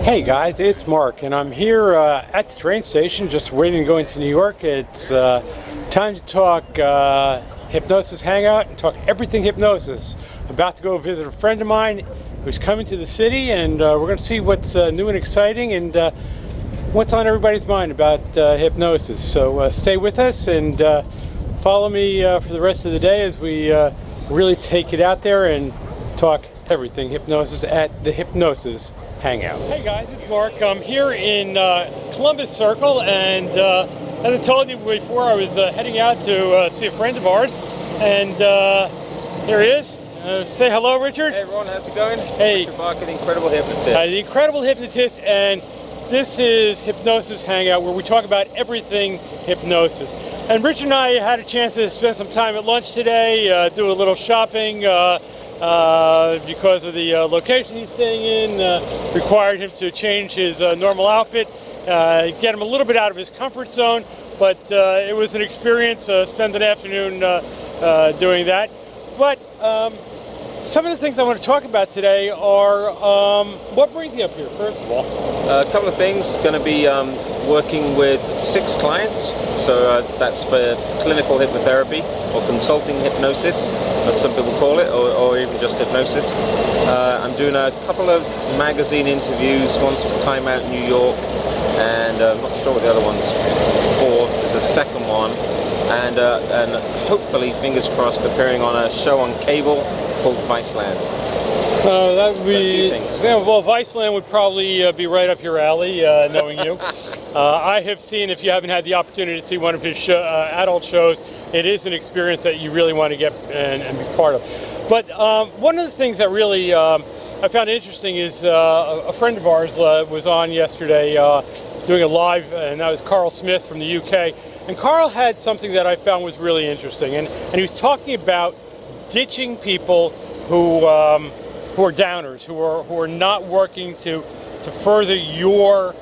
Hey guys, it's Mark, and I'm here at the train station just waiting to go into New York. It's time to talk Hypnosis Hangout and talk everything hypnosis. About to go visit a friend of mine who's coming to the city, and we're going to see what's new and exciting and what's on everybody's mind about hypnosis. So stay with us and follow me for the rest of the day as we really take it out there and talk everything hypnosis at the Hypnosis Hangout. Hey guys, it's Mark. I'm here in Columbus Circle, and as I told you before, I was heading out to see a friend of ours, and here he is. Say hello, Richard. Hey everyone, how's it going? Hey. Richard Barker, the Incredible Hypnotist. The Incredible Hypnotist, and this is Hypnosis Hangout, where we talk about everything hypnosis. And Richard and I had a chance to spend some time at lunch today, do a little shopping, because of the location he's staying in, required him to change his normal outfit, get him a little bit out of his comfort zone, but it was an experience, spend an afternoon doing that. But some of the things I want to talk about today are, what brings you up here, first of all? A couple of things. Going to be working with 6 clients, so that's for clinical hypnotherapy or consulting hypnosis, as some people call it, or even just hypnosis. I'm doing a couple of magazine interviews, one's for Time Out New York, and I'm not sure what the other one's for. There's a second one, and hopefully, fingers crossed, appearing on a show on cable called Viceland. That would be, yeah, well, Viceland would probably be right up your alley, knowing you. I have seen, if you haven't had the opportunity to see one of his adult shows, it is an experience that you really want to get and be part of. But one of the things that really I found interesting is a friend of ours was on yesterday doing a live, and that was Karl Smith from the UK. And Karl had something that I found was really interesting, and he was talking about ditching people who are downers, who are not working to further your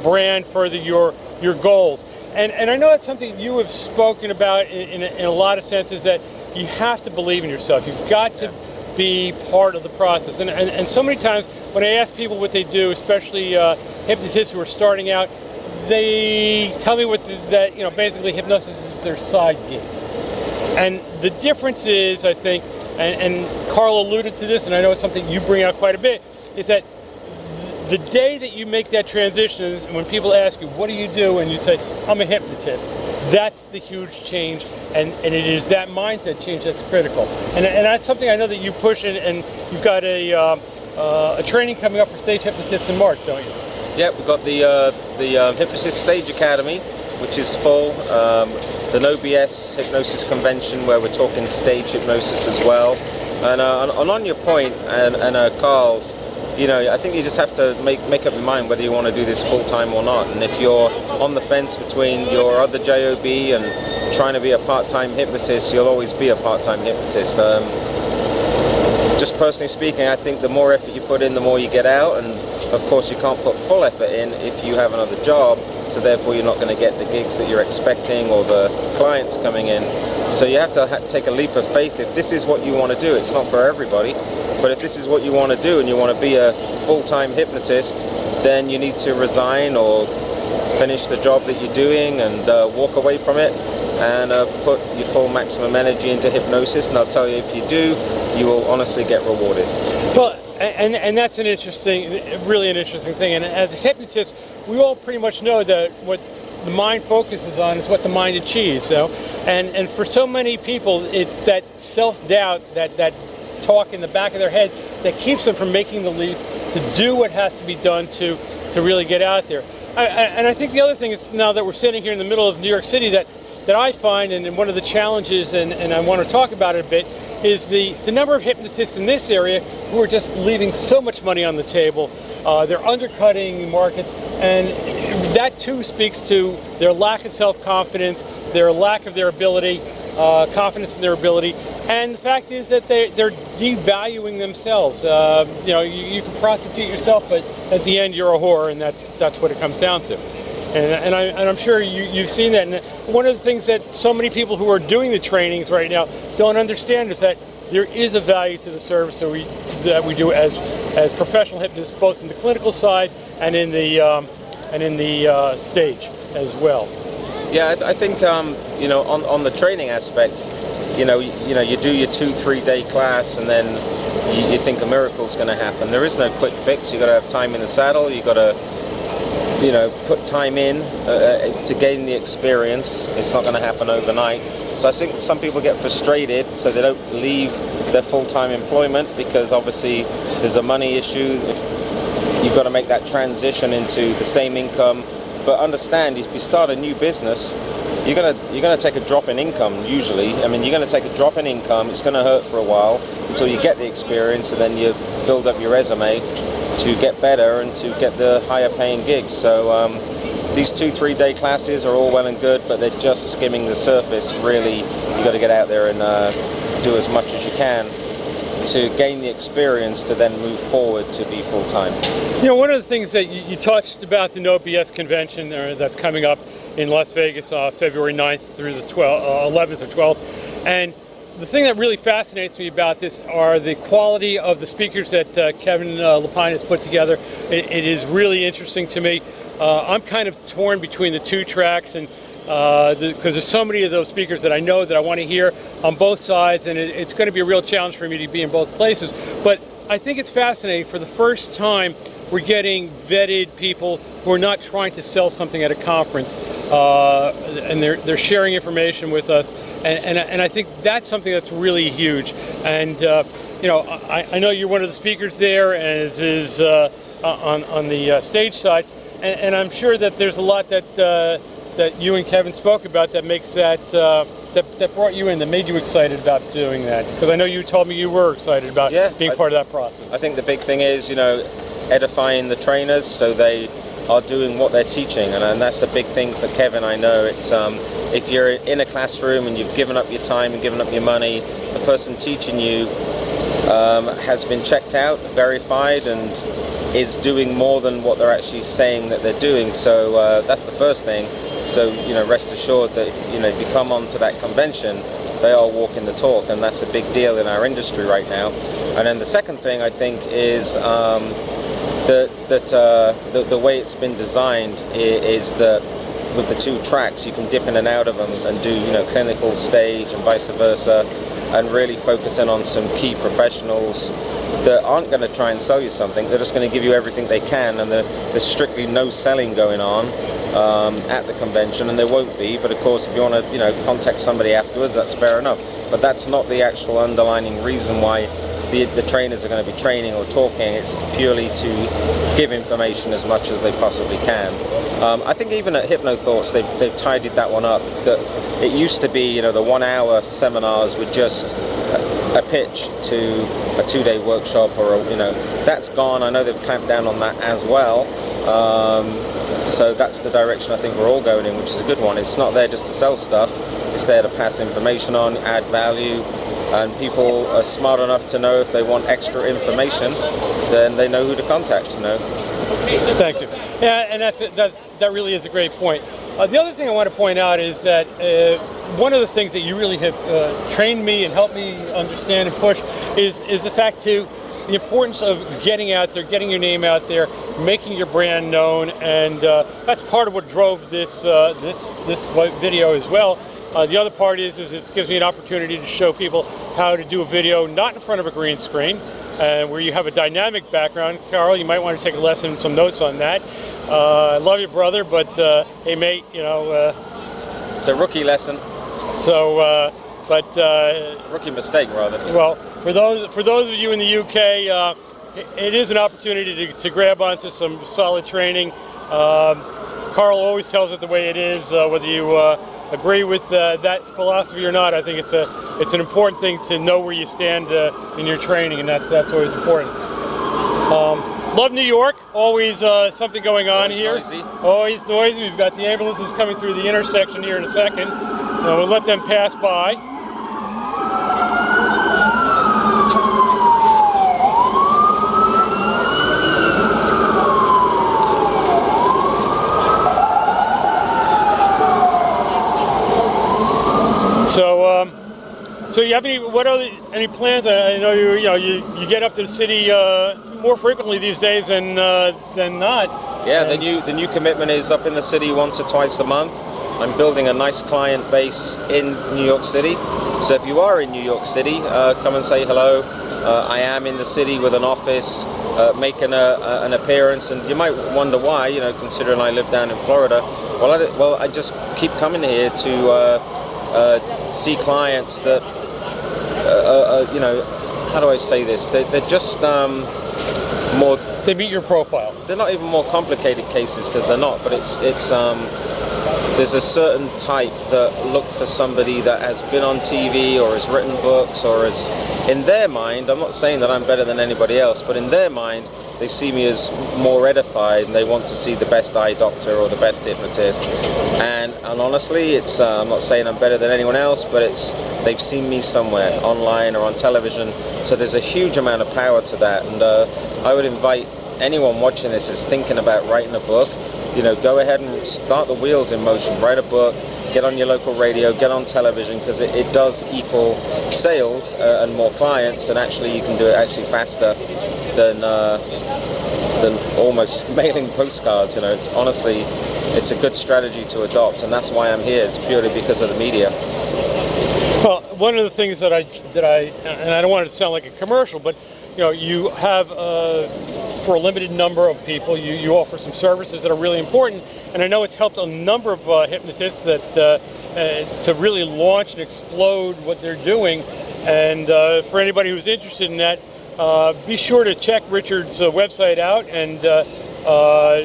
brand, further your goals. And I know that's something you have spoken about in a lot of senses, that you have to believe in yourself. You've got to be part of the process. And so many times when I ask people what they do, especially hypnotists who are starting out, they tell me that basically hypnosis is their side gig. And the difference is, I think, and Karl alluded to this, and I know it's something you bring out quite a bit, is that the day that you make that transition, and when people ask you, what do you do? And you say, I'm a hypnotist. That's the huge change, and it is that mindset change that's critical. And that's something I know that you push, and you've got a training coming up for stage hypnotists in March, don't you? Yeah, we've got the Hypnosis Stage Academy, which is full. The No B.S. Hypnosis Convention, where we're talking stage hypnosis as well. And on your point, and Karl's, I think you just have to make up your mind whether you want to do this full-time or not. And if you're on the fence between your other job and trying to be a part-time hypnotist, you'll always be a part-time hypnotist. Just personally speaking, I think the more effort you put in, the more you get out. And of course, you can't put full effort in if you have another job. So therefore, you're not going to get the gigs that you're expecting or the clients coming in. So you have to take a leap of faith. If this is what you want to do, it's not for everybody. But if this is what you want to do and you want to be a full-time hypnotist, then you need to resign or finish the job that you're doing and walk away from it and put your full maximum energy into hypnosis. And I'll tell you, if you do, you will honestly get rewarded. Well, and that's really an interesting thing. And as a hypnotist, we all pretty much know that what the mind focuses on is what the mind achieves. And for so many people, it's that self-doubt, that talk in the back of their head that keeps them from making the leap to do what has to be done to really get out there. And I think the other thing is, now that we're sitting here in the middle of New York City, that I find, and one of the challenges, and I want to talk about it a bit, is the number of hypnotists in this area who are just leaving so much money on the table. They're undercutting markets, and that too speaks to their lack of self-confidence, their lack of their ability, confidence in their ability, and the fact is that they're devaluing themselves. You can prostitute yourself, but at the end you're a whore, and that's what it comes down to. And I'm sure you've seen that. And one of the things that so many people who are doing the trainings right now don't understand is that there is a value to the service that we do as as professional hypnotists, both in the clinical side and in the stage as well. Yeah, I think on the training aspect, you do your 2-3 day class, and then you think a miracle's going to happen. There is no quick fix. You got to have time in the saddle. You got to put time in to gain the experience. It's not going to happen overnight. So I think some people get frustrated, so they don't leave their full-time employment, because obviously there's a money issue. You've got to make that transition into the same income. But understand, if you start a new business, you're gonna take a drop in income usually. I mean, you're gonna take a drop in income. It's gonna hurt for a while until you get the experience, and then you build up your resume to get better and to get the higher paying gigs. So these 2-3 day classes are all well and good, but they're just skimming the surface. Really, you got to get out there and do as much as you can to gain the experience to then move forward to be full-time. One of the things that you touched about, the No B.S. convention that's coming up in Las Vegas, February 9th through the 11th or 12th, and the thing that really fascinates me about this are the quality of the speakers that Kevin Lapine has put together. It is really interesting to me. I'm kind of torn between the two tracks, and because there's so many of those speakers that I know that I want to hear on both sides, and it's going to be a real challenge for me to be in both places. But I think it's fascinating. For the first time, we're getting vetted people who are not trying to sell something at a conference, and they're sharing information with us, and I think that's something that's really huge. And I know you're one of the speakers there, as is on the stage side, and I'm sure that there's a lot that you and Kevin spoke about that makes that brought you in, that made you excited about doing that. Because I know you told me you were excited about being part of that process. I think the big thing is, edifying the trainers so they are doing what they're teaching, and that's the big thing for Kevin. I know it's if you're in a classroom and you've given up your time and given up your money, the person teaching you has been checked out, verified, and is doing more than what they're actually saying that they're doing. So that's the first thing. So rest assured that if you come on to that convention, they are walking the talk, and that's a big deal in our industry right now. And then the second thing I think is the way it's been designed is that with the two tracks, you can dip in and out of them and do clinical, stage, and vice versa, and really focus in on some key professionals that aren't going to try and sell you something. They're just going to give you everything they can, and there's strictly no selling going on at the convention, and there won't be. But of course, if you want to contact somebody afterwards, that's fair enough. But that's not the actual underlining reason why the trainers are going to be training or talking. It's purely to give information as much as they possibly can. I think even at HypnoThoughts, they've tidied that one up. That it used to be, the 1 hour seminars were just a pitch to a 2-day workshop, or that's gone. I know they've clamped down on that as well. So that's the direction I think we're all going in, which is a good one. It's not there just to sell stuff. It's there to pass information on, add value, and people are smart enough to know if they want extra information, then they know who to contact. Thank you. Yeah, and that really is a great point. The other thing I want to point out is that one of the things that you really have trained me and helped me understand and push is the fact too, the importance of getting out there, getting your name out there, making your brand known, and that's part of what drove this video as well. The other part is it gives me an opportunity to show people how to do a video not in front of a green screen, where you have a dynamic background. Karl, you might want to take a lesson, some notes on that. I love you, brother, but hey, mate, it's a rookie lesson. So, rookie mistake, rather. Well, for those of you in the UK, it is an opportunity to grab onto some solid training. Karl always tells it the way it is, whether you agree with that philosophy or not. I think it's an important thing to know where you stand in your training, and that's always important. Love New York. Always something going on here. Noisy. Always noisy. We've got the ambulances coming through the intersection here in a second. We'll let them pass by. So you have any plans? I know you get up to the city more frequently these days than not. Yeah, the new commitment is up in the city once or twice a month. I'm building a nice client base in New York City. So if you are in New York City, come and say hello. I am in the city with an office, making an appearance, and you might wonder why, considering I live down in Florida. Well, I just keep coming here to see clients that, how do I say this? They're just more. They meet your profile. They're not even more complicated cases because they're not, but it's there's a certain type that look for somebody that has been on TV or has written books or is, in their mind, I'm not saying that I'm better than anybody else, but in their mind, they see me as more edified and they want to see the best eye doctor or the best hypnotist. And honestly, I'm not saying I'm better than anyone else, but they've seen me somewhere, online or on television. So there's a huge amount of power to that. And I would invite anyone watching this that's thinking about writing a book, go ahead and start the wheels in motion. Write a book, get on your local radio, get on television, because it does equal sales and more clients, and actually you can do it actually faster than almost mailing postcards. It's a good strategy to adopt, and that's why I'm here. It's purely because of the media. Well, one of the things that I and I don't want it to sound like a commercial, but you have for a limited number of people, you offer some services that are really important, and I know it's helped a number of hypnotists that to really launch and explode what they're doing. And for anybody who's interested in that, be sure to check Richard's website out. And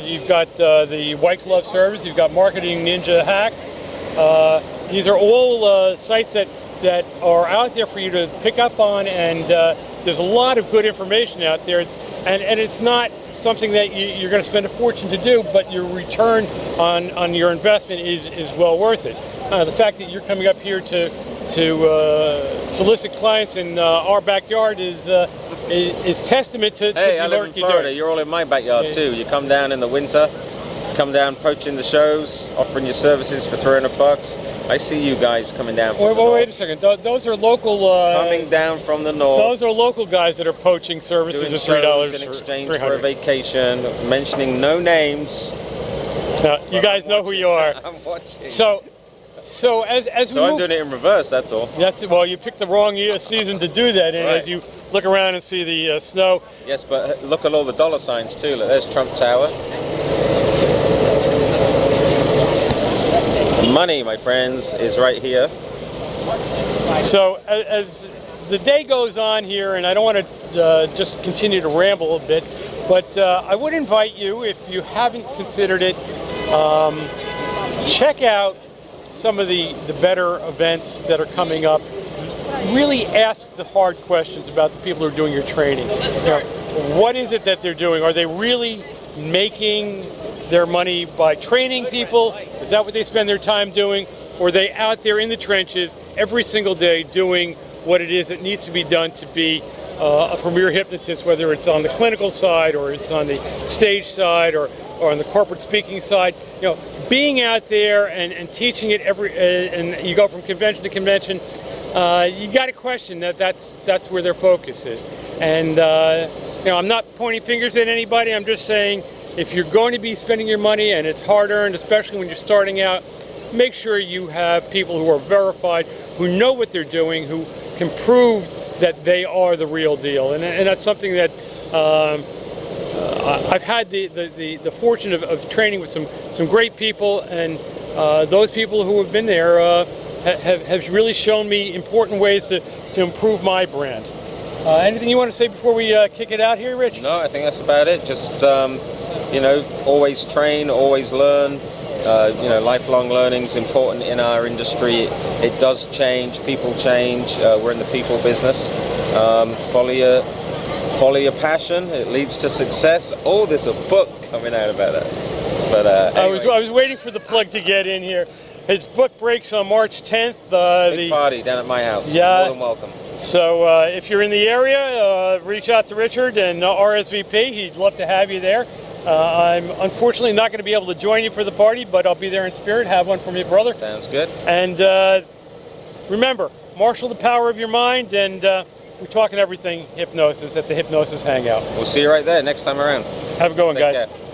you've got the White Glove service, you've got Marketing Ninja Hacks. These are all sites that are out there for you to pick up on, and there's a lot of good information out there, and it's not something that you're going to spend a fortune to do, but your return on your investment is well worth it. The fact that you're coming up here to solicit clients in our backyard is testament to Hey, the I live work in you do. Florida. You're all in my backyard too. You come down in the winter, come down poaching the shows, offering your services for $300. I see you guys coming down from the north. Wait a second. Those are local. Coming down from the north. Those are local guys that are poaching services doing at shows $3 in exchange for for a vacation, mentioning no names. Now, you guys know who you are. I'm watching. So as we I'm move, doing it in reverse. That's all. well, you picked the wrong season to do that, and Right. as you look around and see the snow. Yes, but look at all the dollar signs too. Look, there's Trump Tower. Money, my friends, is right here. So as the day goes on here, and I don't want to just continue to ramble a bit, but I would invite you, if you haven't considered it, check out some of the better events that are coming up. Really ask the hard questions about the people who are doing your training. What is it that they're doing? Are they really making their money by training people? Is that what they spend their time doing? Or are they out there in the trenches every single day doing what it is that needs to be done to be a premier hypnotist, whether it's on the clinical side or it's on the stage side or on the corporate speaking side? Being out there and teaching it and you go from convention to convention, you got to question that's where their focus is. And I'm not pointing fingers at anybody. I'm just saying, if you're going to be spending your money and it's hard earned, especially when you're starting out, make sure you have people who are verified, who know what they're doing, who can prove that they are the real deal. And that's something that I've had the fortune of training with some great people, and those people who have been there have really shown me important ways to improve my brand. Anything you want to say before we kick it out here, Rich? No, I think that's about it. Just always train, always learn. Lifelong learning is important in our industry. It does change. People change. We're in the people business. Follow your passion. It leads to success. Oh, there's a book coming out about that. But I was waiting for the plug to get in here. His book breaks on March 10th. Big party down at my house. Yeah. More than welcome. So if you're in the area, reach out to Richard and RSVP. He'd love to have you there. I'm unfortunately not going to be able to join you for the party, but I'll be there in spirit. Have one from your brother. Sounds good. And remember, Marshall the power of your mind, and we're talking everything hypnosis at the Hypnosis Hangout. We'll see you right there next time around. Have a good one, Take guys. care.